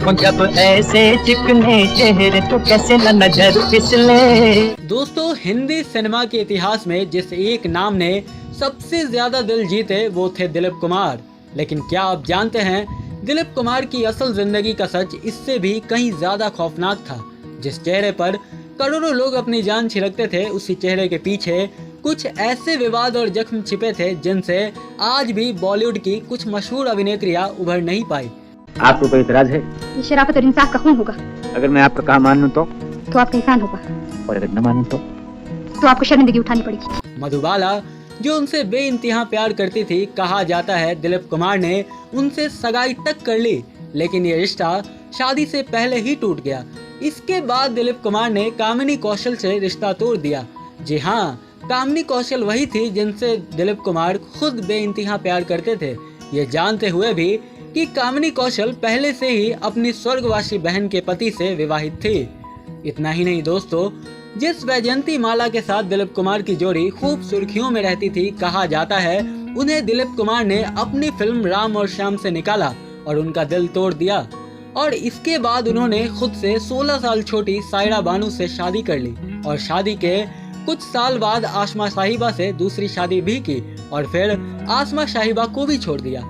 जब ऐसे चिकने चेहरे तो कैसे न नजर फिसले। दोस्तों, हिंदी सिनेमा के इतिहास में जिस एक नाम ने सबसे ज्यादा दिल जीते वो थे दिलीप कुमार। लेकिन क्या आप जानते हैं, दिलीप कुमार की असल जिंदगी का सच इससे भी कहीं ज्यादा खौफनाक था। जिस चेहरे पर करोड़ों लोग अपनी जान छिड़कते थे, उसी चेहरे के पीछे कुछ ऐसे विवाद और जख्म छिपे थे जिनसे आज भी बॉलीवुड की कुछ मशहूर अभिनेत्रियां उभर नहीं पाई। आपको कोई इतराज है? ये शराफत और इंसाफ का खून होगा। अगर मैं आपका कहा मान लूं तो आपका इंसान होगा, और अगर न मानूं तो आपको शर्मिंदगी उठानी पड़ेगी। मधुबाला जो उनसे बेइंतहा प्यार करती थी, कहा जाता है दिलीप कुमार ने उनसे सगाई तक कर ली, लेकिन ये रिश्ता शादी से पहले ही टूट गया। इसके बाद दिलीप कुमार ने कामिनी कौशल से रिश्ता तोड़ दिया। जी हाँ, कामिनी कौशल वही थी जिनसे दिलीप कुमार खुद बेइंतहा प्यार करते थे, ये जानते हुए भी कि कामिनी कौशल पहले से ही अपनी स्वर्गवासी बहन के पति से विवाहित थी। इतना ही नहीं दोस्तों, जिस वैजयंती माला के साथ दिलीप कुमार की जोड़ी खूब सुर्खियों में रहती थी, कहा जाता है उन्हें दिलीप कुमार ने अपनी फिल्म राम और श्याम से निकाला और उनका दिल तोड़ दिया। और इसके बाद उन्होंने खुद से 16 साल छोटी सायरा बानू से शादी कर ली और शादी के कुछ साल बाद आसमा साहिबा से दूसरी शादी भी की और फिर आसमा साहिबा को भी छोड़ दिया।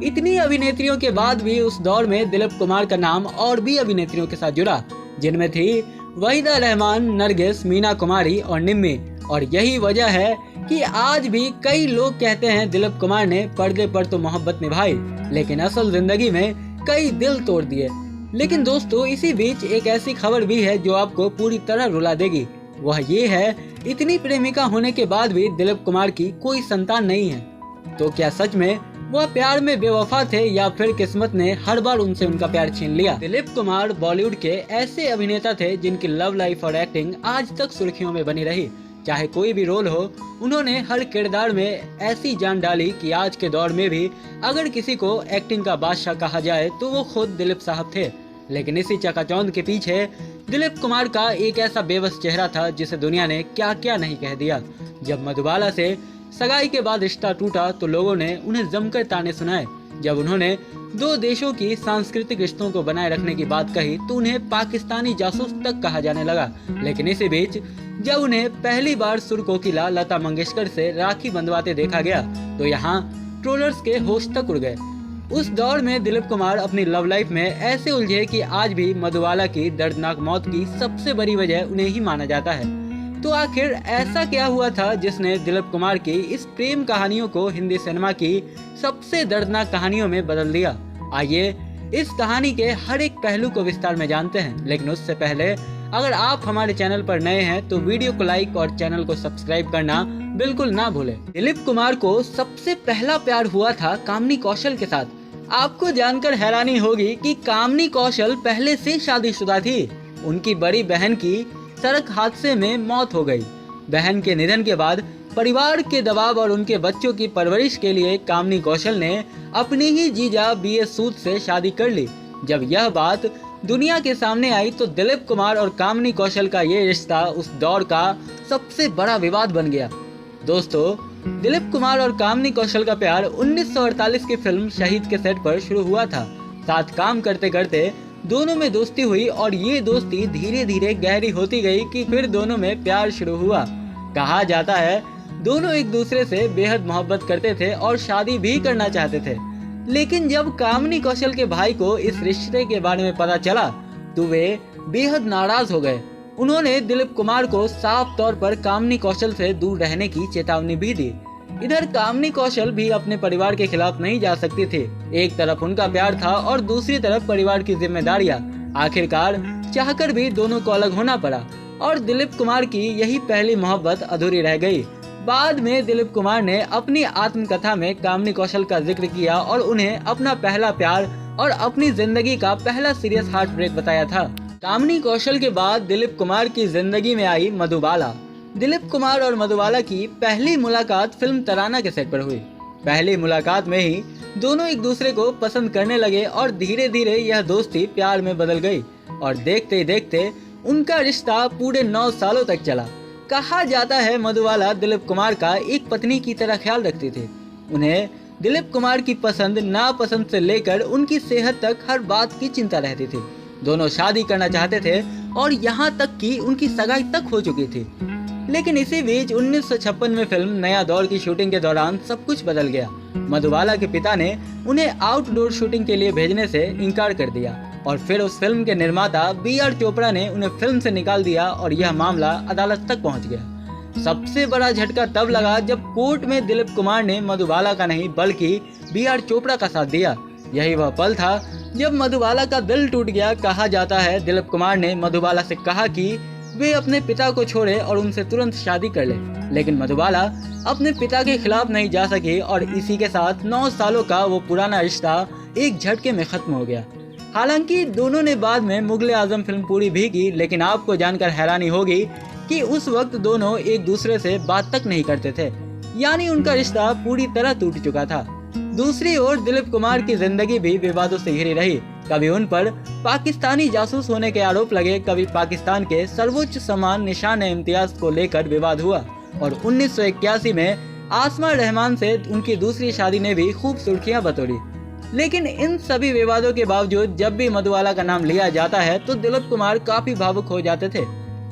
इतनी अभिनेत्रियों के बाद भी उस दौर में दिलीप कुमार का नाम और भी अभिनेत्रियों के साथ जुड़ा, जिनमें थी वहीदा रहमान, नरगिस, मीना कुमारी और निम्मी। और यही वजह है कि आज भी कई लोग कहते हैं दिलीप कुमार ने पर्दे पर तो मोहब्बत निभाई, लेकिन असल जिंदगी में कई दिल तोड़ दिए। लेकिन दोस्तों, इसी बीच एक ऐसी खबर भी है जो आपको पूरी तरह रुला देगी। वह ये है, इतनी प्रेमिका होने के बाद भी दिलीप कुमार की कोई संतान नहीं है। तो क्या सच में वह प्यार में बेवफा थे या फिर किस्मत ने हर बार उनसे उनका प्यार छीन लिया? दिलीप कुमार बॉलीवुड के ऐसे अभिनेता थे जिनकी लव लाइफ और एक्टिंग आज तक सुर्खियों में बनी रही। चाहे कोई भी रोल हो, उन्होंने हर किरदार में ऐसी जान डाली कि आज के दौर में भी अगर किसी को एक्टिंग का बादशाह कहा जाए तो वो खुद दिलीप साहब थे। लेकिन इसी चकाचौंध के पीछे दिलीप कुमार का एक ऐसा बेबस चेहरा था जिसे दुनिया ने क्या क्या नहीं कह दिया। जब मधुबाला से सगाई के बाद रिश्ता टूटा तो लोगों ने उन्हें जमकर ताने सुनाए। जब उन्होंने दो देशों की सांस्कृतिक रिश्तों को बनाए रखने की बात कही तो उन्हें पाकिस्तानी जासूस तक कहा जाने लगा। लेकिन इसी बीच जब उन्हें पहली बार सुर कोकिला लता मंगेशकर से राखी बंधवाते देखा गया तो यहाँ ट्रोलर्स के होश तक उड़ गए। उस दौर में दिलीप कुमार अपनी लव लाइफ में ऐसे उलझे कि आज भी मधुबाला की दर्दनाक मौत की सबसे बड़ी वजह उन्हें ही माना जाता है। तो आखिर ऐसा क्या हुआ था जिसने दिलीप कुमार की इस प्रेम कहानियों को हिंदी सिनेमा की सबसे दर्दनाक कहानियों में बदल दिया? आइए इस कहानी के हर एक पहलू को विस्तार में जानते हैं। लेकिन उससे पहले अगर आप हमारे चैनल पर नए हैं तो वीडियो को लाइक और चैनल को सब्सक्राइब करना बिल्कुल ना भूलें। दिलीप कुमार को सबसे पहला प्यार हुआ था कामिनी कौशल के साथ। आपको जानकर हैरानी होगी कि कामिनी कौशल पहले से शादीशुदा थी। उनकी बड़ी बहन की सड़क हादसे में मौत हो गई। बहन के निधन के बाद परिवार के दबाव और उनके बच्चों की परवरिश के लिए कामिनी कौशल ने अपनी ही जीजा बीएस सूद से शादी कर ली। जब यह बात दुनिया के सामने आई तो दिलीप कुमार और कामिनी कौशल का ये रिश्ता उस दौर का सबसे बड़ा विवाद बन गया। दोस्तों, दिलीप कुमार और कामिनी कौशल का प्यार 1948 की फिल्म शहीद के सेट पर शुरू हुआ था। साथ काम करते करते दोनों में दोस्ती हुई और ये दोस्ती धीरे धीरे गहरी होती गई कि फिर दोनों में प्यार शुरू हुआ। कहा जाता है दोनों एक दूसरे से बेहद मोहब्बत करते थे और शादी भी करना चाहते थे। लेकिन जब कामिनी कौशल के भाई को इस रिश्ते के बारे में पता चला तो वे बेहद नाराज हो गए। उन्होंने दिलीप कुमार को साफ तौर पर कामिनी कौशल से दूर रहने की चेतावनी भी दी। इधर कामिनी कौशल भी अपने परिवार के खिलाफ नहीं जा सकती थी। एक तरफ उनका प्यार था और दूसरी तरफ परिवार की जिम्मेदारियां। आखिरकार चाहकर भी दोनों को अलग होना पड़ा और दिलीप कुमार की यही पहली मोहब्बत अधूरी रह गई। बाद में दिलीप कुमार ने अपनी आत्मकथा में कामिनी कौशल का जिक्र किया और उन्हें अपना पहला प्यार और अपनी जिंदगी का पहला सीरियस हार्ट ब्रेक बताया था। कामिनी कौशल के बाद दिलीप कुमार की जिंदगी में आई मधुबाला। दिलीप कुमार और मधुबाला की पहली मुलाकात फिल्म तराना के सेट पर हुई। पहली मुलाकात में ही दोनों एक दूसरे को पसंद करने लगे और धीरे धीरे यह दोस्ती प्यार में बदल गई और देखते ही देखते उनका रिश्ता पूरे 9 सालों तक चला। कहा जाता है मधुबाला दिलीप कुमार का एक पत्नी की तरह ख्याल रखती थी। उन्हें दिलीप कुमार की पसंद नापसंद से लेकर उनकी सेहत तक हर बात की चिंता रहती थी। दोनों शादी करना चाहते थे और यहाँ तक कि उनकी सगाई तक हो चुकी थी। लेकिन इसी बीच 1956 में फिल्म नया दौर की शूटिंग के दौरान सब कुछ बदल गया। मधुबाला के पिता ने उन्हें आउटडोर शूटिंग के लिए भेजने से इनकार कर दिया और फिर उस फिल्म के निर्माता बी.आर. चोपड़ा ने उन्हें फिल्म से निकाल दिया और यह मामला अदालत तक पहुंच गया। सबसे बड़ा झटका तब लगा जब कोर्ट में दिलीप कुमार ने मधुबाला का नहीं बल्कि बी.आर. चोपड़ा का साथ दिया। यही वह पल था जब मधुबाला का दिल टूट गया। कहा जाता है दिलीप कुमार ने मधुबाला से कहा कि वे अपने पिता को छोड़े और उनसे तुरंत शादी कर ले, लेकिन मधुबाला अपने पिता के खिलाफ नहीं जा सकी और इसी के साथ 9 सालों का वो पुराना रिश्ता एक झटके में खत्म हो गया। हालांकि दोनों ने बाद में मुगले आजम फिल्म पूरी भी की, लेकिन आपको जानकर हैरानी होगी कि उस वक्त दोनों एक दूसरे से बात तक नहीं करते थे, यानी उनका रिश्ता पूरी तरह टूट चुका था। दूसरी ओर दिलीप कुमार की जिंदगी भी विवादों से घिरी रही। कभी उन पर पाकिस्तानी जासूस होने के आरोप लगे, कभी पाकिस्तान के सर्वोच्च सम्मान निशान-ए-इम्तियाज को लेकर विवाद हुआ और 1981 में आसमा रहमान से उनकी दूसरी शादी ने भी खूब सुर्खियां बटोरी। लेकिन इन सभी विवादों के बावजूद जब भी मधुबाला का नाम लिया जाता है तो दिलीप कुमार काफी भावुक हो जाते थे।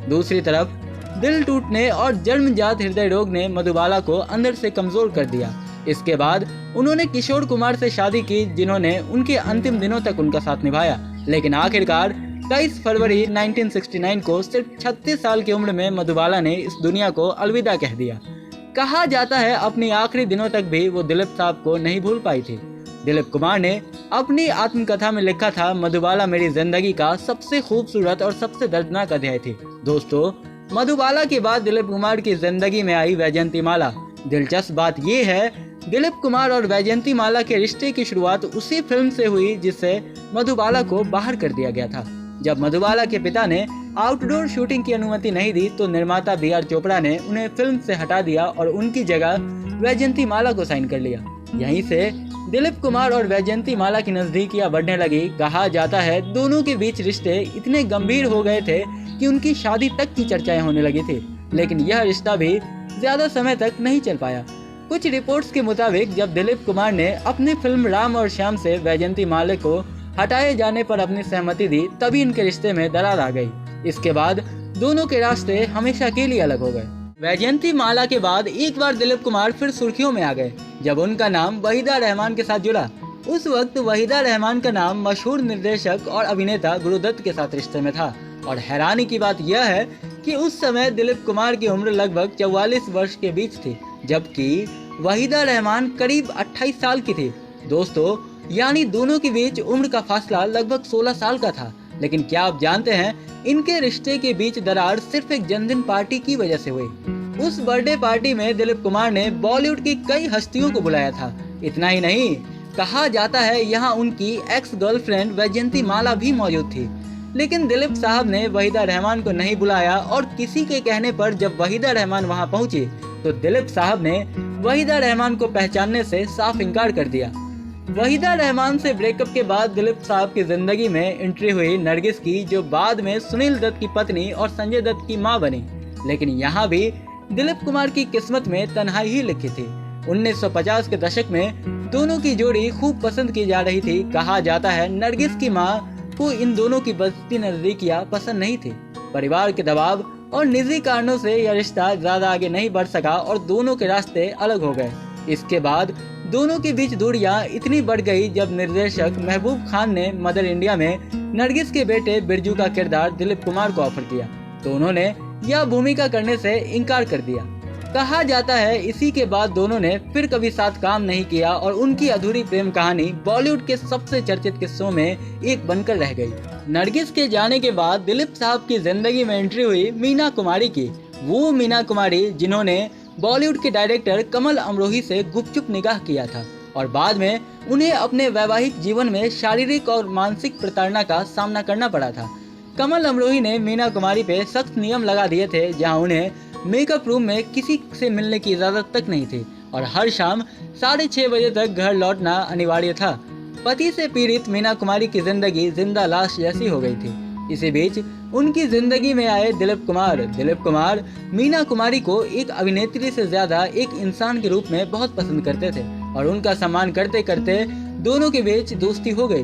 दूसरी तरफ दिल टूटने और जन्मजात हृदय रोग ने मधुबाला को अंदर से कमजोर कर दिया। इसके बाद उन्होंने किशोर कुमार से शादी की, जिन्होंने उनके अंतिम दिनों तक उनका साथ निभाया। लेकिन आखिरकार 23 फरवरी 1969 को सिर्फ 36 साल की उम्र में मधुबाला ने इस दुनिया को अलविदा कह दिया। कहा जाता है अपनी आखिरी दिनों तक भी वो दिलीप साहब को नहीं भूल पाई थी। दिलीप कुमार ने अपनी आत्मकथा में लिखा था, मधुबाला मेरी जिंदगी का सबसे खूबसूरत और सबसे दर्दनाक अध्याय थी। दोस्तों, मधुबाला के बाद दिलीप कुमार की जिंदगी में आई वैजयंती माला। दिलचस्प बात ये है, दिलीप कुमार और वैजयंती माला के रिश्ते की शुरुआत उसी फिल्म से हुई जिससे मधुबाला को बाहर कर दिया गया था। जब मधुबाला के पिता ने आउटडोर शूटिंग की अनुमति नहीं दी तो निर्माता बी.आर. चोपड़ा ने उन्हें फिल्म से हटा दिया और उनकी जगह वैजयंती माला को साइन कर लिया। यहीं से दिलीप कुमार और वैजयंती माला की नजदीकियां बढ़ने लगी। कहा जाता है दोनों के बीच रिश्ते इतने गंभीर हो गए थे कि उनकी शादी तक की चर्चाएं होने लगी थी, लेकिन यह रिश्ता भी ज्यादा समय तक नहीं चल पाया। कुछ रिपोर्ट्स के मुताबिक जब दिलीप कुमार ने अपनी फिल्म राम और श्याम से वैजयंती माला को हटाए जाने पर अपनी सहमति दी, तभी इनके रिश्ते में दरार आ गई। इसके बाद दोनों के रास्ते हमेशा के लिए अलग हो गए। वैजयंती माला के बाद एक बार दिलीप कुमार फिर सुर्खियों में आ गए जब उनका नाम वहीदा रहमान के साथ जुड़ा। उस वक्त वहीदा रहमान का नाम मशहूर निर्देशक और अभिनेता गुरुदत्त के साथ रिश्ते में था और हैरानी की बात यह है कि उस समय दिलीप कुमार की उम्र लगभग 44 वर्ष के बीच थी, जबकि वहीदा रहमान करीब 28 साल की थी। दोस्तों, यानी दोनों के बीच उम्र का फासला लगभग 16 साल का था। लेकिन क्या आप जानते हैं, इनके रिश्ते के बीच दरार सिर्फ एक जन्मदिन पार्टी की वजह से हुई। उस बर्थडे पार्टी में दिलीप कुमार ने बॉलीवुड की कई हस्तियों को बुलाया था। इतना ही नहीं, कहा जाता है यहाँ उनकी एक्स गर्लफ्रेंड वैजयंती माला भी मौजूद थी। लेकिन दिलीप साहब ने वहीदा रहमान को नहीं बुलाया और किसी के कहने पर जब वहीदा रहमान वहां पहुंची तो दिलीप साहब ने वहीदा रहमान को पहचानने से साफ इनकार कर दिया। वहीदा रहमान से ब्रेकअप के बाद दिलीप साहब की जिंदगी में एंट्री हुई नरगिस की, जो बाद में सुनील दत्त की पत्नी और संजय दत्त की मां बनी। लेकिन यहाँ भी दिलीप कुमार की किस्मत में तन्हाई ही लिखी थी। 1950 के दशक में दोनों की जोड़ी खूब पसंद की जा रही थी। कहा जाता है नरगिस की मां को इन दोनों की बढ़ती नजदीकियां पसंद नहीं थी। परिवार के दबाव और निजी कारणों से यह रिश्ता ज्यादा आगे नहीं बढ़ सका और दोनों के रास्ते अलग हो गए। इसके बाद दोनों के बीच दूरियां इतनी बढ़ गई जब निर्देशक महबूब खान ने मदर इंडिया में नरगिस के बेटे बिरजू का किरदार दिलीप कुमार को ऑफर किया तो उन्होंने यह भूमिका करने से इनकार कर दिया। कहा जाता है इसी के बाद दोनों ने फिर कभी साथ काम नहीं किया और उनकी अधूरी प्रेम कहानी बॉलीवुड के सबसे चर्चित किस्सों में एक बनकर रह गई। नरगिस के जाने के बाद दिलीप साहब की जिंदगी में एंट्री हुई मीना कुमारी की। वो मीना कुमारी जिन्होंने बॉलीवुड के डायरेक्टर कमल अमरोही से गुपचुप निकाह किया था और बाद में उन्हें अपने वैवाहिक जीवन में शारीरिक और मानसिक प्रताड़ना का सामना करना पड़ा था। कमल अमरोही ने मीना कुमारी पे सख्त नियम लगा दिए थे, जहां उन्हें मेकअप रूम में किसी से मिलने की इजाजत तक नहीं थी और हर शाम 6:30 बजे तक घर लौटना अनिवार्य था। पति से पीड़ित मीना कुमारी की जिंदगी जिंदा लाश जैसी हो गई थी। इसी बीच उनकी जिंदगी में आए दिलीप कुमार मीना कुमारी को एक अभिनेत्री से ज्यादा एक इंसान के रूप में बहुत पसंद करते थे। और उनका सम्मान करते करते दोनों के बीच दोस्ती हो गई।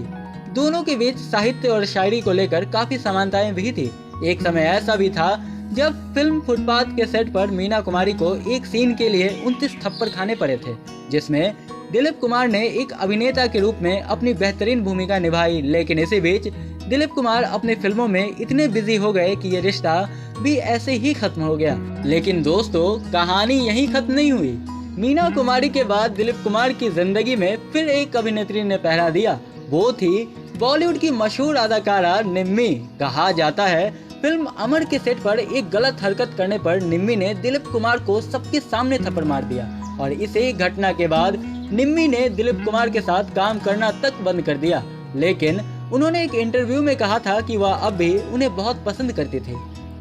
दोनों के बीच साहित्य और शायरी को लेकर काफी समानताएं भी थी। एक समय ऐसा भी था जब फिल्म फुटपाथ के सेट पर मीना कुमारी को एक सीन के लिए 29 थप्पड़ खाने पड़े थे, जिसमें दिलीप कुमार ने एक अभिनेता के रूप में अपनी बेहतरीन भूमिका निभाई। लेकिन इसी बीच दिलीप कुमार अपनी फिल्मों में इतने बिजी हो गए कि ये रिश्ता भी ऐसे ही खत्म हो गया। लेकिन दोस्तों, कहानी यहीं खत्म नहीं हुई। मीना कुमारी के बाद दिलीप कुमार की जिंदगी में फिर एक अभिनेत्री ने पहरा दिया। वो थी बॉलीवुड की मशहूर अदाकारा निम्मी। कहा जाता है फिल्म अमर के सेट पर एक गलत हरकत करने पर निम्मी ने दिलीप कुमार को सबके सामने थप्पड़ मार दिया और इसी घटना के बाद निम्मी ने दिलीप कुमार के साथ काम करना तक बंद कर दिया। लेकिन उन्होंने एक इंटरव्यू में कहा था कि वह अब भी उन्हें बहुत पसंद करती थी।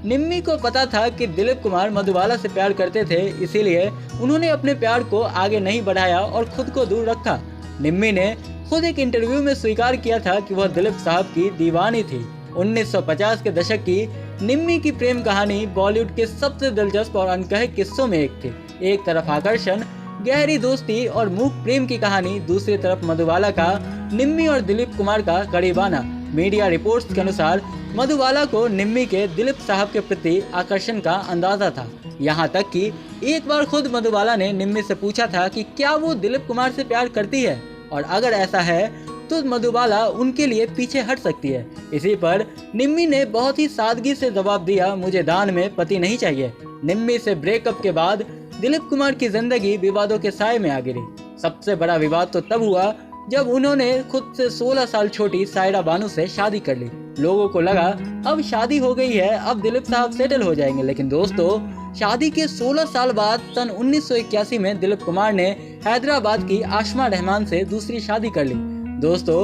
निम्मी को पता था कि दिलीप कुमार मधुबाला से प्यार करते थे, इसीलिए उन्होंने अपने प्यार को आगे नहीं बढ़ाया और खुद को दूर रखा। निम्मी ने खुद एक इंटरव्यू में स्वीकार किया था कि वह दिलीप साहब की दीवानी थी। 1950 के दशक की निम्मी की प्रेम कहानी बॉलीवुड के सबसे दिलचस्प और अनकहे किस्सों में एक थी। एक तरफ आकर्षण, गहरी दोस्ती और मूक प्रेम की कहानी, दूसरी तरफ मधुबाला का निम्मी और दिलीप कुमार का करीबाना। मीडिया रिपोर्ट्स के अनुसार मधुबाला को निम्मी के दिलीप साहब के प्रति आकर्षण का अंदाजा था। यहाँ तक कि एक बार खुद मधुबाला ने निम्मी से पूछा था कि क्या वो दिलीप कुमार से प्यार करती है और अगर ऐसा है तो मधुबाला उनके लिए पीछे हट सकती है। इसी पर निम्मी ने बहुत ही सादगी से जवाब दिया, मुझे दान में पति नहीं चाहिए। निम्मी से ब्रेकअप के बाद दिलीप कुमार की जिंदगी विवादों के साए में आ गिरी। सबसे बड़ा विवाद तो तब हुआ जब उन्होंने खुद से 16 साल छोटी सायरा बानू से शादी कर ली। लोगों को लगा अब शादी हो गई है, अब दिलीप साहब सेटल हो जाएंगे। लेकिन दोस्तों, शादी के 16 साल बाद सन 1981 में दिलीप कुमार ने हैदराबाद की आशमा रहमान से दूसरी शादी कर ली। दोस्तों,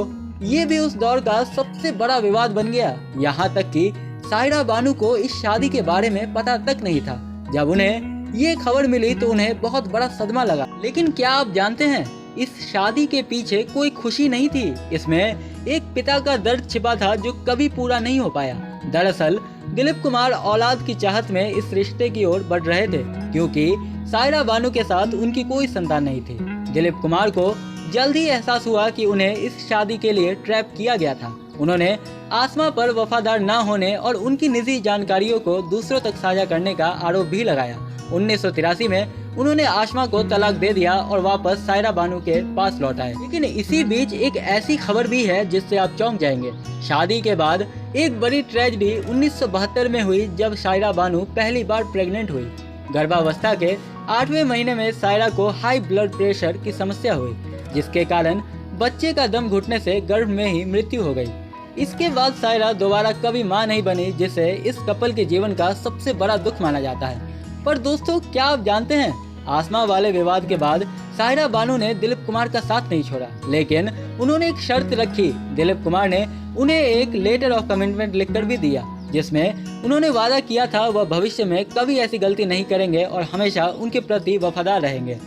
ये भी उस दौर का सबसे बड़ा विवाद बन गया। यहाँ तक कि सायरा बानू को इस शादी के बारे में पता तक नहीं था। जब उन्हें ये खबर मिली तो उन्हें बहुत बड़ा सदमा लगा। लेकिन क्या आप जानते हैं, इस शादी के पीछे कोई खुशी नहीं थी। इसमें एक पिता का दर्द छिपा था जो कभी पूरा नहीं हो पाया। दरअसल दिलीप कुमार औलाद की चाहत में इस रिश्ते की ओर बढ़ रहे थे, क्योंकि सायरा बानू के साथ उनकी कोई संतान नहीं थी। दिलीप कुमार को जल्द ही एहसास हुआ कि उन्हें इस शादी के लिए ट्रैप किया गया था। उन्होंने आसमा पर वफादार न होने और उनकी निजी जानकारियों को दूसरों तक साझा करने का आरोप भी लगाया। 1983 में उन्होंने आसमा को तलाक दे दिया और वापस सायरा बानू के पास लौट आए। लेकिन इसी बीच एक ऐसी खबर भी है जिससे आप चौंक जाएंगे। शादी के बाद एक बड़ी ट्रेजेडी 1972 में हुई जब सायरा बानू पहली बार प्रेग्नेंट हुई। गर्भावस्था के 8वें महीने में सायरा को हाई ब्लड प्रेशर की समस्या हुई, जिसके कारण बच्चे का दम घुटने से गर्भ में ही मृत्यु हो गई। इसके बाद सायरा दोबारा कभी मां नहीं बनी, जिसे इस कपल के जीवन का सबसे बड़ा दुख माना जाता है। पर दोस्तों, क्या आप जानते हैं, आसमा वाले विवाद के बाद सायरा बानू ने दिलीप कुमार का साथ नहीं छोड़ा, लेकिन उन्होंने एक शर्त रखी। दिलीप कुमार ने उन्हें एक लेटर ऑफ कमिटमेंट लिखकर भी दिया, जिसमें उन्होंने वादा किया था वह भविष्य में कभी ऐसी गलती नहीं करेंगे और हमेशा उनके प्रति वफादार रहेंगे।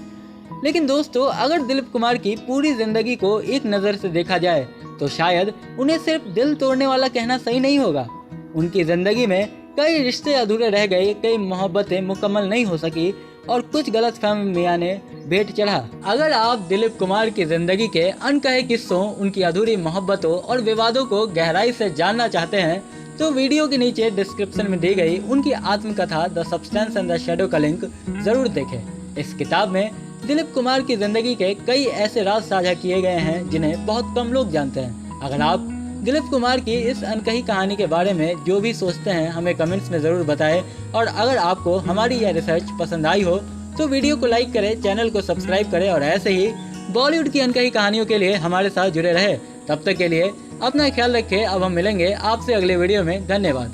लेकिन दोस्तों, अगर दिलीप कुमार की पूरी जिंदगी को एक नज़र से देखा जाए तो शायद उन्हें सिर्फ दिल तोड़ने वाला कहना सही नहीं होगा। उनकी जिंदगी में कई रिश्ते अधूरे रह गए, कई मोहब्बतें मुकम्मल नहीं हो सकी और कुछ गलतफहमियां ने भेंट चढ़ा। अगर आप दिलीप कुमार की जिंदगी के अनकहे किस्सों, उनकी अधूरी मोहब्बतों और विवादों को गहराई से जानना चाहते हैं तो वीडियो के नीचे डिस्क्रिप्शन में दी गई उनकी आत्मकथा the substance and the shadow का लिंक जरूर देखें। इस किताब में दिलीप कुमार की जिंदगी के कई ऐसे राज साझा किए गए हैं जिन्हें बहुत कम लोग जानते हैं। अगर आप दिलीप कुमार की इस अनकही कहानी के बारे में जो भी सोचते हैं हमें कमेंट्स में ज़रूर बताएं, और अगर आपको हमारी यह रिसर्च पसंद आई हो तो वीडियो को लाइक करें, चैनल को सब्सक्राइब करें और ऐसे ही बॉलीवुड की अनकही कहानियों के लिए हमारे साथ जुड़े रहे। तब तक के लिए अपना ख्याल रखें। अब हम मिलेंगे आपसे अगले वीडियो में। धन्यवाद।